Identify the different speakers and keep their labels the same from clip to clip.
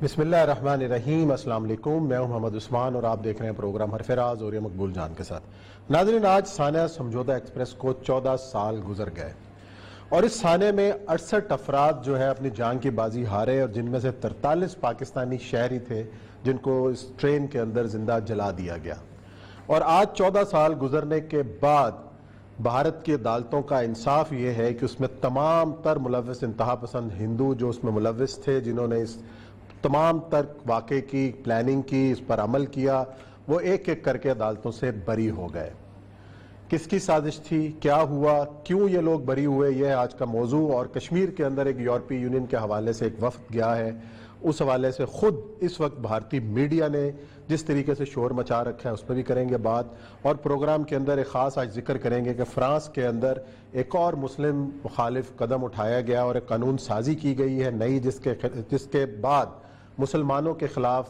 Speaker 1: بسم اللہ الرحمن الرحیم۔ السلام علیکم، میں ہوں محمد عثمان اور آپ دیکھ رہے ہیں پروگرام حرف راز اور مقبول جان کے ساتھ۔ ناظرین، آج سانحہ سمجھوتہ ایکسپریس کو 14 سال گزر گئے اور اس سانحے میں 68 افراد جو ہے اپنی جان کی بازی ہارے، اور جن میں سے 43 پاکستانی شہری تھے جن کو اس ٹرین کے اندر زندہ جلا دیا گیا۔ اور آج 14 سال گزرنے کے بعد بھارت کی عدالتوں کا انصاف یہ ہے کہ اس میں تمام تر ملوث انتہا پسند ہندو جو اس میں ملوث تھے، جنہوں نے اس تمام تر واقعے کی پلاننگ کی، اس پر عمل کیا، وہ ایک ایک کر کے عدالتوں سے بری ہو گئے۔ کس کی سازش تھی، کیا ہوا، کیوں یہ لوگ بری ہوئے، یہ آج کا موضوع۔ اور کشمیر کے اندر ایک یورپی یونین کے حوالے سے ایک وفد گیا ہے، اس حوالے سے خود اس وقت بھارتی میڈیا نے جس طریقے سے شور مچا رکھا ہے اس پہ بھی کریں گے بات، اور پروگرام کے اندر ایک خاص آج ذکر کریں گے کہ فرانس کے اندر ایک اور مسلم مخالف قدم اٹھایا گیا اور ایک قانون سازی کی گئی ہے نئی، جس کے بعد مسلمانوں کے خلاف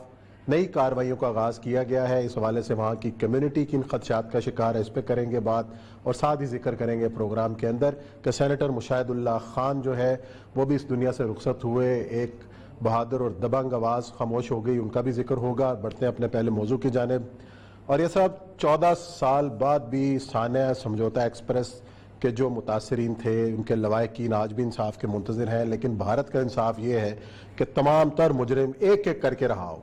Speaker 1: نئی کارروائیوں کا آغاز کیا گیا ہے۔ اس حوالے سے وہاں کی کمیونٹی کن خدشات کا شکار ہے، اس پہ کریں گے بات، اور ساتھ ہی ذکر کریں گے پروگرام کے اندر کہ سینیٹر مشاہد اللہ خان جو ہے وہ بھی اس دنیا سے رخصت ہوئے، ایک بہادر اور دبنگ آواز خاموش ہو گئی، ان کا بھی ذکر ہوگا۔ بڑھتے ہیں اپنے پہلے موضوع کی جانب۔ اور یہ سب 14 سال بعد بھی سانحہ سمجھوتہ ایکسپریس کے جو متاثرین تھے ان کے لواحقین آج بھی انصاف کے منتظر ہیں، لیکن بھارت کا انصاف یہ ہے کہ تمام تر مجرم ایک ایک کر کے رہا ہو۔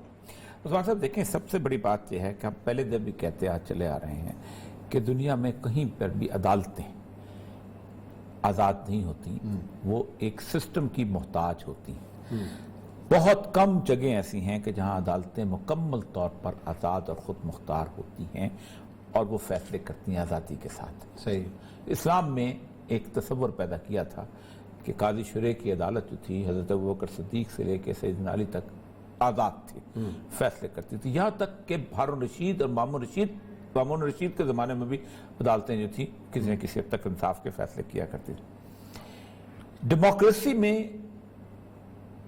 Speaker 2: عثمان صاحب دیکھیں، سب سے بڑی بات یہ ہے کہ ہم پہلے جب بھی کہتے چلے آ رہے ہیں کہ دنیا میں کہیں پر بھی عدالتیں آزاد نہیں ہوتی، وہ ایک سسٹم کی محتاج ہوتی ہیں۔ بہت کم جگہیں ایسی ہیں کہ جہاں عدالتیں مکمل طور پر آزاد اور خود مختار ہوتی ہیں اور وہ فیصلے کرتی ہیں آزادی کے ساتھ۔
Speaker 1: صحیح۔
Speaker 2: اسلام میں ایک تصور پیدا کیا تھا کہ قاضی شرعی کی عدالت جو تھی حضرت ابوبکر صدیق سے لے کے سیدنا علی تک آزاد تھی، فیصلے کرتی تھی، یہاں تک کہ ہارون رشید اور مامون رشید کے زمانے میں بھی عدالتیں جو تھی کسی نہ کسی حد تک انصاف کے فیصلے کیا کرتی تھی۔ ڈیموکریسی میں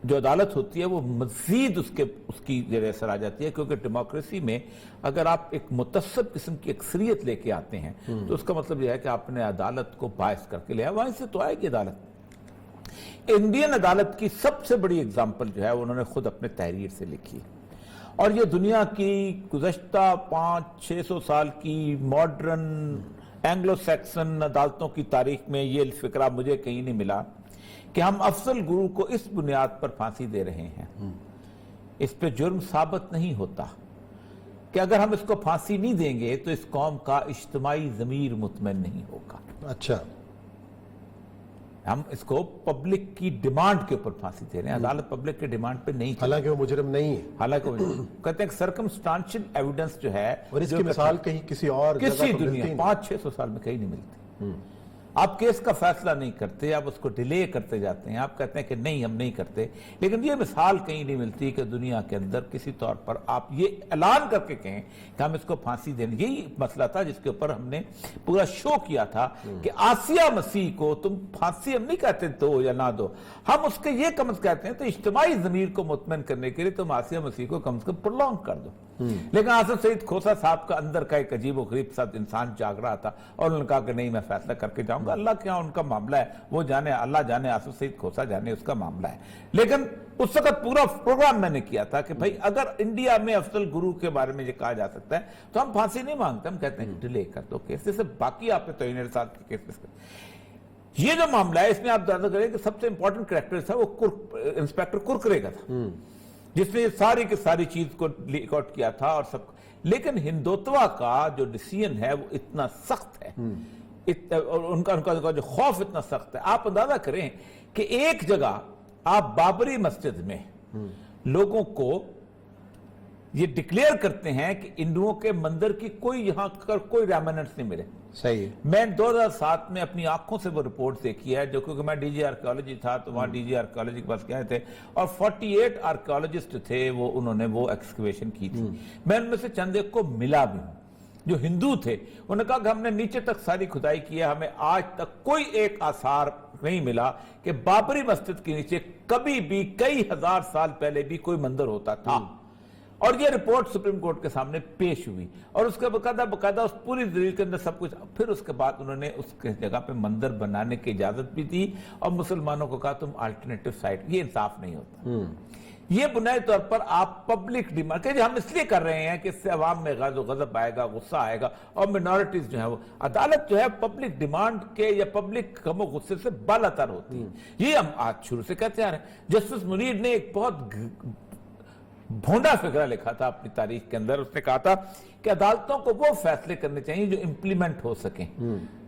Speaker 2: جو عدالت ہوتی ہے وہ مزید اس کی جگہ اثر آ جاتی ہے، کیونکہ ڈیموکریسی میں اگر آپ ایک متصب قسم کی اکثریت لے کے آتے ہیں تو اس کا مطلب یہ ہے کہ آپ نے عدالت کو باعث کر کے لیا، وہاں سے تو آئے گی عدالت۔ انڈین عدالت کی سب سے بڑی اگزامپل جو ہے انہوں نے خود اپنے تحریر سے لکھی، اور یہ دنیا کی گزشتہ 500-600 سال کی ماڈرن اینگلو سیکسن عدالتوں کی تاریخ میں یہ فکرہ مجھے کہیں نہیں ملا کہ ہم افضل گرو کو اس بنیاد پر پھانسی دے رہے ہیں، اس پہ جرم ثابت نہیں ہوتا کہ اگر ہم اس کو پھانسی نہیں دیں گے تو اس قوم کا اجتماعی ضمیر مطمئن نہیں ہوگا۔
Speaker 1: اچھا،
Speaker 2: ہم اس کو پبلک کی ڈیمانڈ کے اوپر پھانسی دے رہے ہیں، عدالت پبلک کے ڈیمانڈ پہ نہیں،
Speaker 1: حالانکہ وہ مجرم نہیں ہے،
Speaker 2: حالانکہ کہتے ہیں کہ سرکمسٹانشل ایویڈنس جو ہے،
Speaker 1: اور اس کی مثال کہیں کسی اور جگہ
Speaker 2: کسی
Speaker 1: پر
Speaker 2: دنیا
Speaker 1: ملتی نہیں۔
Speaker 2: 500-600 سال میں کہیں نہیں ملتی۔ آپ کیس کا فیصلہ نہیں کرتے، آپ اس کو ڈیلے کرتے جاتے ہیں، آپ کہتے ہیں کہ نہیں ہم نہیں کرتے، لیکن یہ مثال کہیں نہیں ملتی کہ دنیا کے اندر کسی طور پر آپ یہ اعلان کر کے کہیں کہ ہم اس کو پھانسی دیں۔ یہی مسئلہ تھا جس کے اوپر ہم نے پورا شو کیا تھا کہ آسیہ مسیح کو تم پھانسی ہم نہیں کہتے دو یا نہ دو، ہم اس کے یہ کم از کہتے ہیں تو اجتماعی ضمیر کو مطمئن کرنے کے لیے تم آسیہ مسیح کو کم از کم پرولونگ کر دو۔ لیکن آصف سعید کھوسہ صاحب کا اندر کا ایک عجیب و غریب سا انسان جاگ رہا تھا، اور انہوں نے کہا کہ نہیں میں فیصلہ کر کے جاؤں گا، اللہ کیا ان کا معاملہ ہے وہ جانے، اللہ جانے، آصف سعید کھوسہ جانے، اس کا معاملہ ہے۔ لیکن اس وقت پورا پروگرام میں نے کیا تھا کہ بھائی اگر انڈیا میں افضل گرو کے بارے میں یہ کہا جا سکتا ہے تو ہم پھانسی نہیں مانگتے، ہم کہتے ہیں کہ ڈیلے کر دو کیس، جیسے باقی آپ نے توہین ارسال کے کیس۔ یہ جو معاملہ ہے اس میں آپ اندازہ کریں کہ سب سے امپورٹنٹ کریکٹر تھا وہ انسپیکٹر کرکرے کا تھا، جس نے ساری کی ساری چیز کو لیک آؤٹ کیا تھا اور سب۔ لیکن ہندوتوا کا جو ڈیسیژن ہے وہ اتنا سخت ہے، ان کا جو خوف اتنا سخت ہے، آپ اندازہ کریں کہ ایک جگہ آپ بابری مسجد میں لوگوں کو یہ ڈکلیئر کرتے ہیں کہ ہندوؤں کے مندر کی یہاں کوئی ریمننٹس نہیں ملے۔
Speaker 1: صحیح۔
Speaker 2: میں 2007 میں اپنی آنکھوں سے وہ رپورٹ دیکھی ہے، جو کیونکہ میں ڈی جی آرکیالوجی تھا تو وہاں ڈی جی آرکیالوجی کے پاس گئے تھے، اور 48 آرکیالوجسٹ تھے وہ، انہوں نے وہ ایکسکیویشن کی تھی۔ میں ان میں سے چند ایک کو ملا بھی ہوں جو ہندو تھے، انہوں نے کہا کہ ہم نے نیچے تک ساری کھدائی کی ہے، ہمیں آج تک کوئی ایک آثار نہیں ملا کہ بابری مسجد کے نیچے کبھی بھی کئی ہزار سال پہلے بھی کوئی مندر ہوتا تھا۔ اور یہ رپورٹ سپریم کورٹ کے سامنے پیش ہوئی، اور اس کے باقاعدہ اس پوری دلیل کے اندر سب کچھ۔ پھر اس کے بعد انہوں نے اس کے جگہ پہ مندر بنانے کی اجازت بھی دی، اور مسلمانوں کو کہا تم الٹرنیٹو سائٹ، یہ انصاف نہیں ہوتا۔ یہ بنیادی طور پر آپ پبلک ڈیمانڈ کہ ہم اس لیے کر رہے ہیں کہ اس سے عوام میں غض و غضب آئے گا, غصہ آئے گا, اور منورٹیز جو ہے وہ عدالت جو ہے پبلک ڈیمانڈ کے یا پبلک غم و غصے سے بالاتر ہوتی ہے. یہ ہم آج شروع سے کہتے آ رہے ہیں. جسٹس منیر نے ایک بہت بھونڈا فقرہ لکھا تھا اپنی تاریخ کے اندر. اس نے کہا تھا کہ عدالتوں کو وہ فیصلے کرنے چاہیے جو امپلیمنٹ ہو سکیں,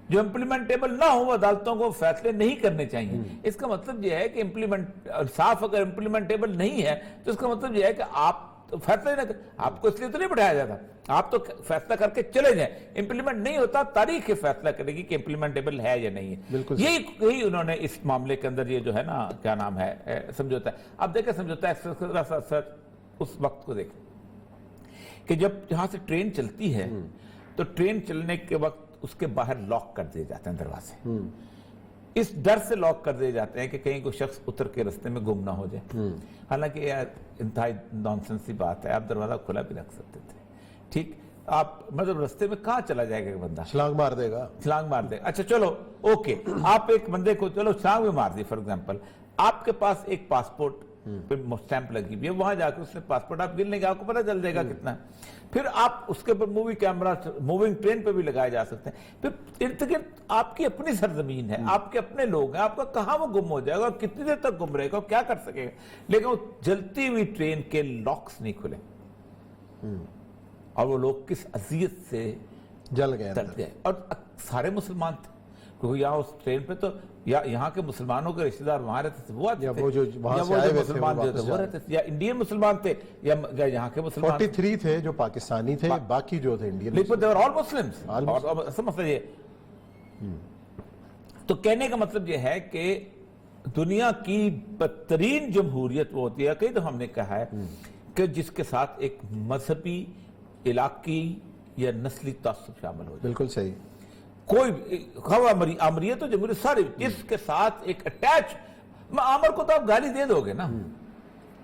Speaker 2: جو امپلیمنٹیبل نہ ہو عدالتوں کو فیصلے نہیں کرنے چاہیے. اس کا مطلب یہ ہے کہ انصاف اگر امپلیمنٹیبل نہیں ہے تو اس کا مطلب یہ ہے کہ آپ فیصلہ نہ کریں. آپ کو اس لیے تو نہیں بٹھایا جاتا, آپ تو فیصلہ کر کے چلے جائیں. امپلیمنٹ نہیں ہوتا, تاریخ فیصلہ کرے گی کہ امپلیمنٹیبل ہے یا نہیں ہے. یہی انہوں نے اس معاملے کے اندر یہ جو ہے نا کیا نام ہے سمجھوتا ہے. اب دیکھیں سمجھوتا ہے اس وقت کو دیکھیں کہ جب یہاں سے ٹرین چلتی ہے تو ٹرین چلنے کے وقت اس کے باہر لاک کر دیے جاتے ہیں دروازے. اس ڈر سے لاک کر دیے جاتے ہیں کہ کہیں کوئی شخص اتر کے رستے میں گم نہ ہو جائے. حالانکہ یہ انتہائی نانسنس سی بات ہے, آپ دروازہ کھلا بھی رکھ سکتے تھے. ٹھیک, آپ مطلب رستے میں کہاں چلا جائے گا بندہ,
Speaker 1: چھلانگ مار دے گا,
Speaker 2: چھلانگ مار دے گا. اچھا چلو اوکے, آپ ایک بندے کو چلو چھلانگ بھی مار دی. فار ایگزامپل آپ کے پاس ایک پاسپورٹ پہ اسٹیمپ لگی ہوئی ہے, وہاں جا کے اس نے پاسپورٹ آپ گن لیں گے, آپ کو پتہ چل جائے گا کتنا ہے. پھر آپ اس کے اوپر مووی کیمرہ موونگ ٹرین پہ بھی لگائے جا سکتے ہیں. پھر ارد گرد آپ کی اپنی سرزمین ہے, آپ کے اپنے لوگ ہیں, آپ کا کہاں وہ گم ہو جائے گا اور کتنی دیر تک گم رہے گا اور کیا کر سکے گا. لیکن وہ جلتی ہوئی ٹرین کے لاکس نہیں کھلے اور وہ لوگ کس اذیت سے
Speaker 1: جل گئے.
Speaker 2: اور سارے مسلمان تھے, کیونکہ یہاں اس ٹرین پہ تو یا یہاں کے مسلمانوں کے رشتہ دار وہاں رہتے تھے, وہ آتے تھے, یا وہ مسلمان جو تھے وہ رہتے تھے, یا انڈین مسلمان تھے یا یہاں کے مسلمان.
Speaker 1: 43 تھے جو پاکستانی تھے, باقی جو تھے انڈین.
Speaker 2: لیکن they were all Muslims. اور مسئلہ یہ تو کہنے کا مطلب یہ ہے کہ دنیا کی بدترین جمہوریت وہ ہوتی ہے, کئی تو ہم نے کہا ہے, کہ جس کے ساتھ ایک مذہبی, علاقی یا نسلی تعصب شامل ہو جائے.
Speaker 1: بالکل صحیح.
Speaker 2: کوئی امریت و جمہوریت سارے اس کے ساتھ ایک اٹیچ. عامر کو تو آپ گالی دے دو گے نا,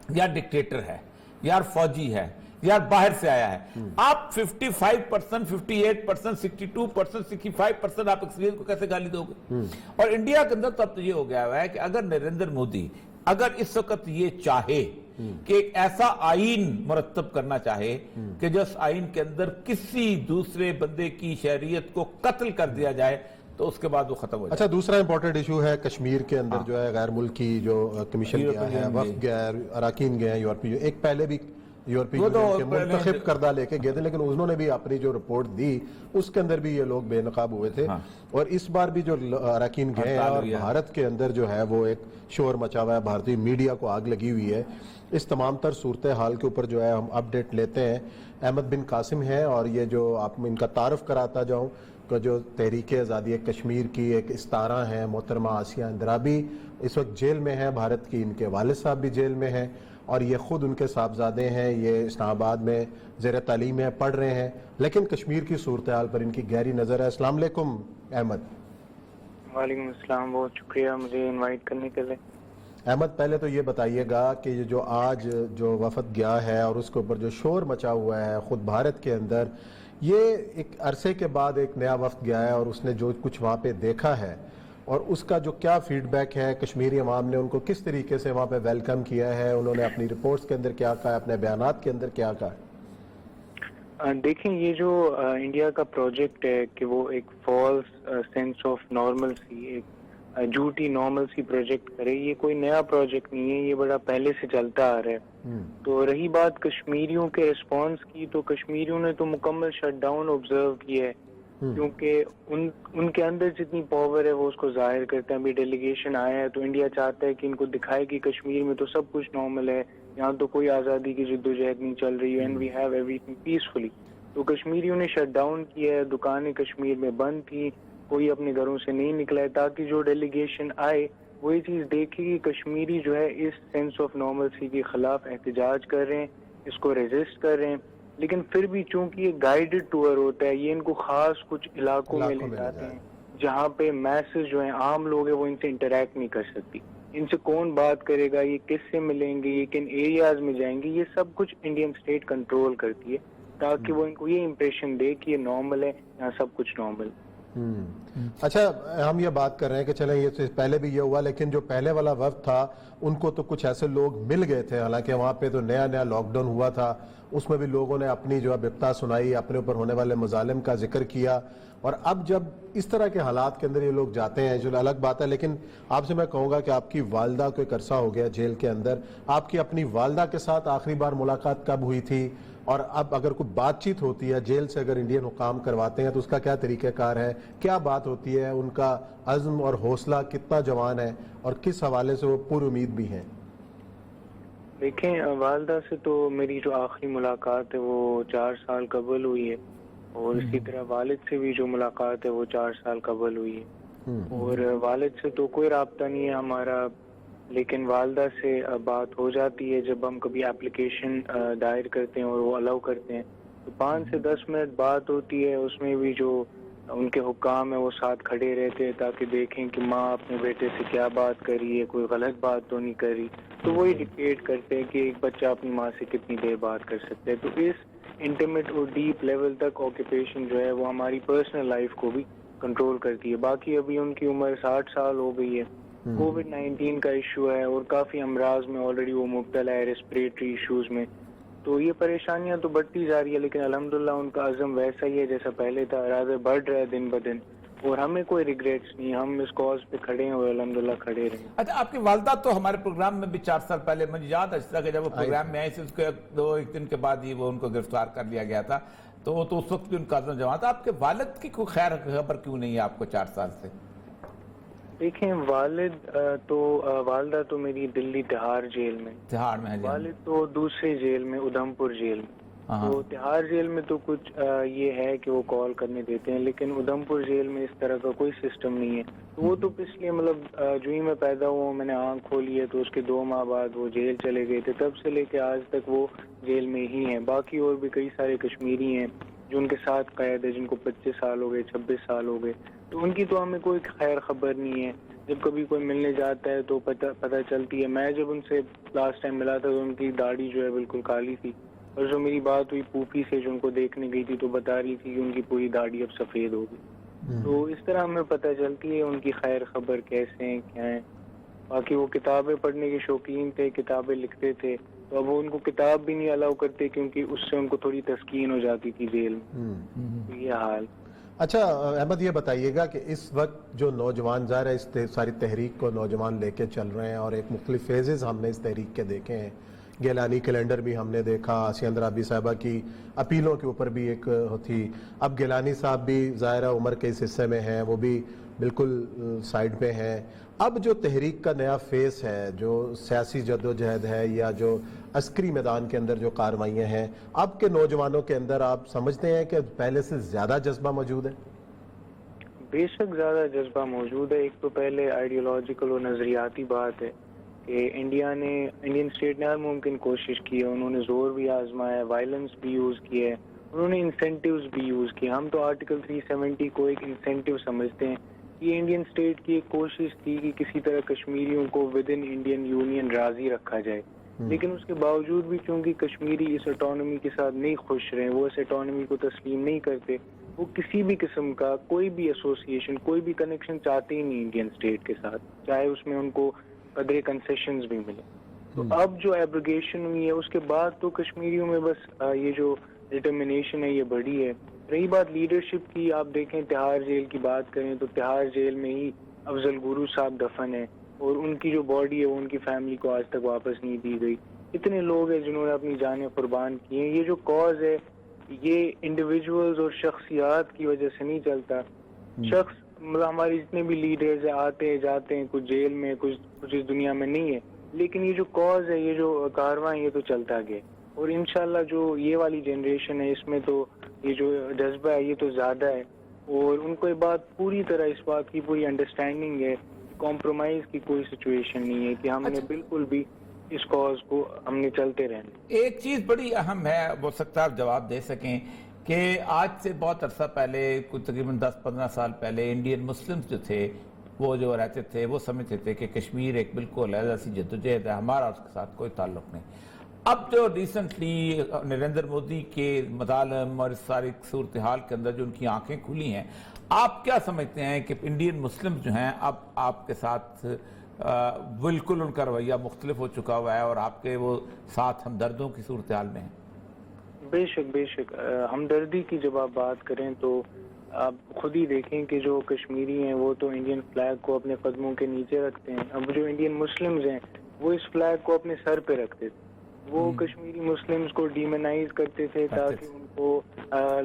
Speaker 2: یا ڈکٹیٹر ہے, یا فوجی ہے, یا باہر سے آیا ہے. آپ 55%, 58%, 62%, 65% آپ ایکسپیرینس کو کیسے گالی دو گے؟ اور انڈیا کے اندر تو اب تو یہ ہو گیا ہے کہ اگر نریندر مودی اگر اس وقت یہ چاہے کہ ایک ایسا آئین مرتب کرنا چاہے کہ جس آئین کے اندر کسی دوسرے بندے کی شہریت کو قتل کر دیا جائے تو اس کے بعد وہ ختم ہو جائے.
Speaker 1: اچھا, دوسرا امپورٹنٹ ایشو ہے کشمیر کے اندر جو ہے غیر ملکی جو کمیشن گیا ہے, وفد گیا ہے, اراکین گئے ہیں یورپی, ایک پہلے بھی یورپی یونین کے منتخب کردہ لے کے گئے تھے, لیکن انہوں نے بھی اپنی جو رپورٹ دی اس کے اندر بھی یہ لوگ بے نقاب ہوئے تھے. اور اس بار بھی جو اراکین گئے ہیں اور بھارت کے اندر جو ہے وہ ایک شور مچا ہوا ہے, بھارتی میڈیا کو آگ لگی ہوئی ہے. اس تمام تر صورتحال کے اوپر جو ہے ہم اپڈیٹ لیتے ہیں. احمد بن قاسم ہیں اور یہ جو آپ ان کا تعارف کراتا جاؤں کہ جو تحریک آزادی کشمیر کی ایک استارہ ہیں محترمہ آسیہ اندرابی, اس وقت جیل میں ہیں بھارت کی, ان کے والد صاحب بھی جیل میں ہیں اور یہ خود ان کے صاحبزادے ہیں, یہ اسلام آباد میں زیر تعلیم ہے, پڑھ رہے ہیں, لیکن کشمیر کی صورتحال پر ان کی گہری نظر ہے. السلام علیکم احمد.
Speaker 3: وعلیکم السلام, بہت شکریہ مجھے انوائٹ کرنے کے لیے.
Speaker 1: احمد, پہلے تو یہ بتائیے گا کہ یہ جو آج جو وفد گیا ہے اور اس کے اوپر جو شور مچا ہوا ہے خود بھارت کے اندر, یہ ایک عرصے کے بعد ایک نیا وفد گیا ہے اور اس نے جو کچھ وہاں پہ دیکھا ہے اور اس کا جو کیا فیڈ بیک ہے, کشمیری عوام نے ان کو کس طریقے سے وہاں پہ ویلکم کیا ہے, انہوں نے اپنی رپورٹس کے اندر کیا کہا ہے, اپنے بیانات کے اندر کیا کہا ہے؟
Speaker 3: دیکھیں, یہ جو انڈیا کا پروجیکٹ ہے کہ وہ ایک فالس سینس آف نارملسی, ایک جھوٹی نارملسی پروجیکٹ کرے, یہ کوئی نیا پروجیکٹ نہیں ہے, یہ بڑا پہلے سے چلتا آ رہا ہے. تو رہی بات کشمیریوں کے ریسپانس کی, تو کشمیریوں نے تو مکمل شٹ ڈاؤن آبزرو کیا ہے, کیونکہ ان کے اندر جتنی پاور ہے وہ اس کو ظاہر کرتے ہیں. ابھی ڈیلیگیشن آیا ہے تو انڈیا چاہتا ہے کہ ان کو دکھائے کہ کشمیر میں تو سب کچھ نارمل ہے, یہاں تو کوئی آزادی کی جدوجہد نہیں چل رہی ہے, and we have everything peacefully. تو کشمیریوں نے شٹ ڈاؤن کیا ہے, دکانیں کشمیر میں بند تھیں, کوئی اپنے گھروں سے نہیں نکلا ہے, تاکہ جو ڈیلیگیشن آئے وہ یہ چیز دیکھے کہ کشمیری جو ہے اس سینس آف نارملسی کے خلاف احتجاج کر رہے ہیں, اس کو ریزسٹ کر رہے ہیں. لیکن پھر بھی چونکہ یہ گائیڈڈ ٹور ہوتا ہے, یہ ان کو خاص کچھ علاقوں میں لے جاتے ہیں جہاں پہ میسز جو ہیں عام لوگ ہیں وہ ان سے انٹریکٹ نہیں کر سکتی. ان سے کون بات کرے گا, یہ کس سے ملیں گے, یہ کن ایریاز میں جائیں گے, یہ سب کچھ انڈین اسٹیٹ کنٹرول کرتی ہے تاکہ وہ ان کو یہ امپریشن دے کہ یہ نارمل ہے, یہاں سب کچھ نارمل.
Speaker 1: اچھا ہم یہ بات کر رہے ہیں کہ چلیں یہ سے پہلے بھی یہ ہوا، لیکن جو پہلے والا وقت تھا ان کو تو کچھ ایسے لوگ مل گئے تھے، حالانکہ وہاں پہ تو نیا نیا لاک ڈاؤن ہوا تھا، اس میں بھی لوگوں نے اپنی جو ابتدا سنائی، اپنے اوپر ہونے والے مظالم کا ذکر کیا. اور اب جب اس طرح کے حالات کے اندر یہ لوگ جاتے ہیں، جو الگ بات ہے، لیکن آپ سے میں کہوں گا کہ آپ کی والدہ کو ایک عرصہ ہو گیا جیل کے اندر، آپ کی اپنی والدہ کے ساتھ آخری بار ملاقات کب ہوئی تھی؟ اور اب اگر کوئی بات چیت ہوتی ہے جیل سے، اگر انڈین حکام کرواتے ہیں تو اس کا کیا طریقہ کار ہے، کیا بات ہوتی ہے، ان کا عزم اور حوصلہ کتنا جوان ہے، اور کس حوالے سے وہ پر امید بھی ہیں؟
Speaker 3: دیکھیں والدہ سے تو میری جو آخری ملاقات ہے وہ 4 سال قبل ہوئی ہے، اور اسی طرح والد سے بھی جو ملاقات ہے وہ 4 سال قبل ہوئی ہے. اور والد سے تو کوئی رابطہ نہیں ہے ہمارا، لیکن والدہ سے بات ہو جاتی ہے جب ہم کبھی اپلیکیشن دائر کرتے ہیں اور وہ الاؤ کرتے ہیں تو 5 سے 10 منٹ بات ہوتی ہے. اس میں بھی جو ان کے حکام ہیں وہ ساتھ کھڑے رہتے ہیں تاکہ دیکھیں کہ ماں اپنے بیٹے سے کیا بات کر رہی ہے، کوئی غلط بات تو نہیں کر رہی. تو وہی ڈکٹیٹ کرتے ہیں کہ ایک بچہ اپنی ماں سے کتنی دیر بات کر سکتا ہے. تو اس انٹیمیٹ اور ڈیپ لیول تک آکوپیشن جو ہے وہ ہماری پرسنل لائف کو بھی کنٹرول کرتی ہے. باقی ابھی ان کی عمر 60 سال ہو گئی ہے، کووڈ-19 کا ایشو ہے اور کافی امراض میں آلریڈی وہ مبتلا ہے، ریسپریٹری ایشوز میں. تو یہ پریشانیاں تو بڑھتی جا رہی ہے، لیکن الحمدللہ ان کا عزم ویسا ہی ہے جیسا پہلے تھا، رازے بڑھ رہا ہے دن بدن، اور ہمیں کوئی ریگریٹس نہیں، ہم اس کاز پہ کھڑے ہیں اور الحمدللہ کھڑے رہیں.
Speaker 2: اچھا آپ کی والدہ تو ہمارے پروگرام میں بھی 4 سال پہلے، مجھے یاد ہے کہ جب وہ پروگرام میں آئی تھی اس کے ایک دن کے بعد ہی وہ ان کو گرفتار کر لیا گیا تھا، تو اس وقت بھی ان کا عزم جوان تھا. آپ کے والد کی کوئی خیر خبر کیوں نہیں ہے آپ کو 4 سال سے؟
Speaker 3: دیکھیں والدہ تو میری دلی تہاڑ جیل میں،
Speaker 2: تہاڑ میں ہے.
Speaker 3: والد تو دوسرے جیل میں، ادھمپور جیل میں. تو تہاڑ جیل میں تو کچھ یہ ہے کہ وہ کال کرنے دیتے ہیں، لیکن ادھمپور جیل میں اس طرح کا کوئی سسٹم نہیں ہے. وہ تو پچھلے جو ہی میں پیدا ہوا ہوں میں نے آنکھ کھولی ہے تو اس کے 2 ماہ بعد وہ جیل چلے گئے تھے، تب سے لے کے آج تک وہ جیل میں ہی ہیں. باقی اور بھی کئی سارے کشمیری ہیں جو ان کے ساتھ قید ہے، جن کو 25 سال ہو گئے، 26 سال ہو گئے. تو ان کی تو ہمیں کوئی خیر خبر نہیں ہے. جب کبھی کوئی ملنے جاتا ہے تو پتہ چلتی ہے. میں جب ان سے لاسٹ ٹائم ملا تھا تو ان کی داڑھی جو ہے بالکل کالی تھی، اور جو میری بات ہوئی پوپھی سے جو ان کو دیکھنے گئی تھی تو بتا رہی تھی کہ ان کی پوری داڑھی اب سفید ہو گئی. تو اس طرح ہمیں پتہ چلتی ہے ان کی خیر خبر کیسے ہیں، کیا ہیں. باقی وہ کتابیں پڑھنے کے شوقین تھے، کتابیں لکھتے تھے، تو اب وہ ان کو کتاب بھی نہیں الاؤ کرتے کیونکہ اس سے ان کو تھوڑی تسکین ہو جاتی تھی جیل میں. یہ حال.
Speaker 1: اچھا احمد یہ بتائیے گا کہ اس وقت جو نوجوان ظاہر ہے اس ساری تحریک کو نوجوان لے کے چل رہے ہیں، اور ایک مختلف فیزز ہم نے اس تحریک کے دیکھے ہیں، گیلانی کیلنڈر بھی ہم نے دیکھا، آسیہ اندرابی صاحبہ کی اپیلوں کے اوپر بھی ایک تھی، اب گیلانی صاحب بھی ظاہرہ عمر کے اس حصے میں ہیں، وہ بھی بالکل سائیڈ پہ ہیں. اب جو تحریک کا نیا فیس ہے، جو سیاسی جدوجہد ہے یا جو عسکری میدان کے اندر جو کارروائیاں ہیں، اب کے نوجوانوں کے اندر آپ سمجھتے ہیں کہ پہلے سے زیادہ جذبہ موجود ہے؟
Speaker 3: بے شک زیادہ جذبہ موجود ہے. ایک تو پہلے آئیڈیولوجیکل اور نظریاتی بات ہے کہ انڈین اسٹیٹ نے ہر ممکن کوشش کی ہے، انہوں نے زور بھی آزمایا ہے، وائلنس بھی یوز کیا ہے، انہوں نے انسینٹیوز بھی یوز کیے. ہم تو آرٹیکل 370 کو ایک انسینٹیو سمجھتے ہیں. یہ انڈین اسٹیٹ کی ایک کوشش تھی کہ کسی طرح کشمیریوں کو ود ان انڈین یونین راضی رکھا جائے، لیکن اس کے باوجود بھی چونکہ کشمیری اس اٹانومی کے ساتھ نہیں خوش رہے، وہ اس اٹانومی کو تسلیم نہیں کرتے، وہ کسی بھی قسم کا کوئی بھی ایسوسیشن، کوئی بھی کنیکشن چاہتے ہی نہیں انڈین اسٹیٹ کے ساتھ، چاہے اس میں ان کو قدرے کنسیشنز بھی ملے. تو اب جو ایبروگیشن ہوئی ہے اس کے بعد تو کشمیریوں میں بس یہ جو ڈٹرمنیشن ہے یہ بڑھی ہے. رہی بات لیڈرشپ کی، آپ دیکھیں تہاڑ جیل کی بات کریں تو تہاڑ جیل میں ہی افضل گرو صاحب دفن ہے، اور ان کی جو باڈی ہے وہ ان کی فیملی کو آج تک واپس نہیں دی گئی. اتنے لوگ ہیں جنہوں نے اپنی جانیں قربان کی ہیں. یہ جو کاز ہے یہ انڈیویجولز اور شخصیات کی وجہ سے نہیں چلتا. ہمارے جتنے بھی لیڈرز ہیں آتے ہیں جاتے ہیں، کچھ جیل میں، کچھ اس دنیا میں نہیں ہے، لیکن یہ جو کاز ہے، یہ جو کارواں یہ تو چلتا گیا. اور انشاءاللہ جو یہ والی جنریشن ہے اس میں تو یہ جو جذبہ ہے یہ تو زیادہ ہے، اور ان کو یہ بات پوری طرح اس بات کی پوری انڈرسٹینڈنگ ہے، کمپرومائز کی کوئی سچویشن نہیں ہے کہ ہم نے بالکل بھی اس کاز کو ہم نے چلتے رہنا.
Speaker 2: ایک چیز بڑی اہم ہے، ہو سکتا ہے آپ جواب دے سکیں، کہ آج سے بہت عرصہ پہلے، کچھ تقریباً 10-15 سال پہلے انڈین مسلمز جو تھے وہ جو رہتے تھے وہ سمجھتے تھے کہ کشمیر ایک بالکل علیحدہ سی جدوجہد ہے، ہمارا اس کے ساتھ کوئی تعلق نہیں. اب جو ریسنٹلی نریندر مودی کے مظالم اور اس ساری صورتحال کے اندر جو ان کی آنکھیں کھلی ہیں، آپ کیا سمجھتے ہیں کہ انڈین مسلم جو ہیں اب آپ کے ساتھ بالکل ان کا رویہ مختلف ہو چکا ہوا ہے اور آپ کے وہ ساتھ ہمدردوں کی صورتحال میں ہیں؟
Speaker 3: بے شک ہمدردی کی جب آپ بات کریں تو آپ خود ہی دیکھیں کہ جو کشمیری ہیں وہ تو انڈین فلیگ کو اپنے قدموں کے نیچے رکھتے ہیں. اب جو انڈین مسلمز ہیں وہ اس فلیگ کو اپنے سر پہ رکھتے تھے. وہ کشمیری مسلمز کو ڈیمونائز کرتے تھے تاکہ ان کو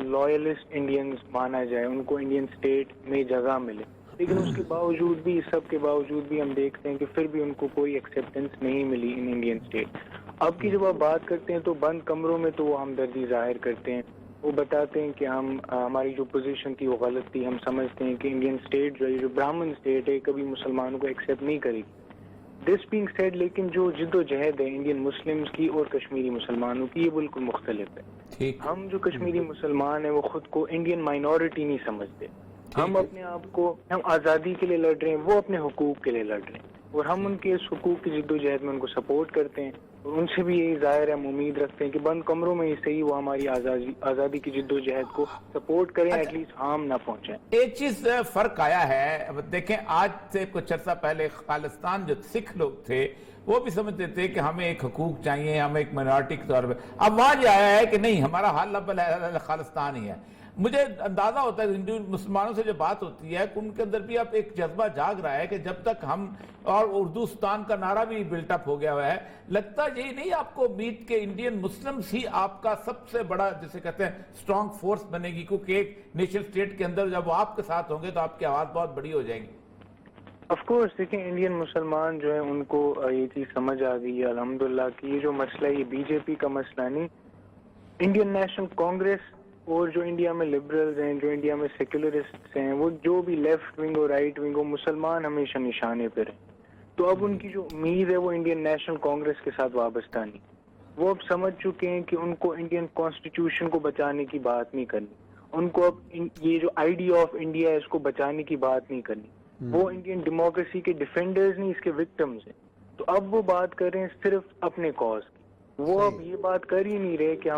Speaker 3: لویلسٹ انڈینز مانا جائے، ان کو انڈین اسٹیٹ میں جگہ ملے. لیکن اس کے باوجود بھی، اس سب کے باوجود بھی ہم دیکھتے ہیں کہ پھر بھی ان کو کوئی ایکسیپٹنس نہیں ملی ان انڈین اسٹیٹ. اب کی جب آپ بات کرتے ہیں تو بند کمروں میں تو وہ ہمدردی ظاہر کرتے ہیں، وہ بتاتے ہیں کہ ہماری جو پوزیشن تھی وہ غلط تھی، ہم سمجھتے ہیں کہ انڈین اسٹیٹ جو ہے، جو برہمن اسٹیٹ ہے، کبھی مسلمانوں کو ایکسیپٹ نہیں کرے گی. دس بینگ سیڈ، لیکن جو جد و جہد ہے انڈین مسلمز کی اور کشمیری مسلمانوں کی، یہ بالکل مختلف ہے. ہم جو کشمیری مسلمان ہیں وہ خود کو انڈین مائنورٹی نہیں سمجھتے. ہم اپنے آپ کو، ہم آزادی کے لیے لڑ رہے ہیں، وہ اپنے حقوق کے لیے لڑ رہے ہیں، اور ہم ان کے اس حقوق کی جد و جہد میں ان کو سپورٹ کرتے ہیں. اور ان سے بھی یہی ظاہر ہے، ہم امید رکھتے ہیں کہ بند کمروں میں ہی صحیح وہ ہماری آزادی کی جد و جہد کو سپورٹ کریں، ایٹ لیسٹ ہارم نہ پہنچائیں.
Speaker 2: ایک چیز فرق آیا ہے، دیکھیں آج سے کچھ عرصہ پہلے خالستان جو سکھ لوگ تھے وہ بھی سمجھتے تھے کہ ہمیں ایک حقوق چاہیے، ہمیں ایک مائنورٹی کے طور پہ. اب وہاں یہ آیا ہے کہ نہیں، ہمارا حال اب خالستان ہی ہے. مجھے اندازہ ہوتا ہے ہندو مسلمانوں سے جو بات ہوتی ہے ان کے اندر بھی اب ایک جذبہ جاگ رہا ہے کہ جب تک ہم، اور اردوستان کا نعرہ بھی بلٹ اپ ہو گیا ہوا ہے. لگتا یہی نہیں آپ کو امید کہ انڈین مسلمز ہی آپ کا سب سے بڑا جسے کہتے ہیں اسٹرانگ فورس بنے گی، کیونکہ ایک نیشنل اسٹیٹ کے اندر جب وہ آپ کے ساتھ ہوں گے تو آپ کی آواز بہت بڑی ہو جائے گی.
Speaker 3: آف کورس دیکھیں، انڈین مسلمان جو ہیں ان کو یہ چیز سمجھ آ گئی ہے الحمدللہ کہ یہ جو مسئلہ ہے یہ بی جے پی کا مسئلہ نہیں. انڈین نیشنل کانگریس اور جو انڈیا میں لبرلز ہیں، جو انڈیا میں سیکولرسٹس ہیں، وہ جو بھی لیفٹ ونگ اور رائٹ ونگ، وہ مسلمان ہمیشہ نشانے پہ رہے. تو اب ان کی جو امید ہے وہ انڈین نیشنل کانگریس کے ساتھ وابستہ نہیں. وہ اب سمجھ چکے ہیں کہ ان کو انڈین کانسٹیٹیوشن کو بچانے کی بات نہیں کرنی، ان کو اب یہ جو آئیڈیا آف انڈیا ہے اس کو بچانے کی بات نہیں کرنی. وہ انڈین ڈیموکریسی کے ڈیفینڈرز نہیں، اس کے وکٹمز ہیں. تو اب وہ بات کر رہے ہیں صرف اپنے کاز کی. وہ اب یہ بات کر ہی نہیں رہے کہ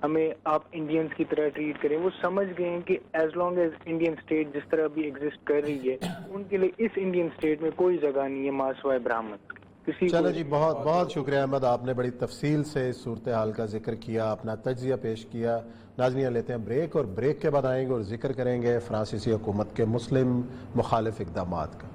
Speaker 3: ہمیں آپ انڈینز کی طرح ٹریٹ کریں. وہ سمجھ گئے ہیں کہ as long as Indian state جس طرح بھی ایگزسٹ کر رہی ہے، ان کے لیے اس انڈین اسٹیٹ میں کوئی جگہ نہیں ہے ماسوائے برہمن.
Speaker 1: چلو جی، بہت بہت شکریہ احمد، آپ نے بڑی تفصیل سے اس صورتحال کا ذکر کیا، اپنا تجزیہ پیش کیا. ناظرین لیتے ہیں بریک، اور بریک کے بعد آئیں گے اور ذکر کریں گے فرانسیسی حکومت کے مسلم مخالف اقدامات کا.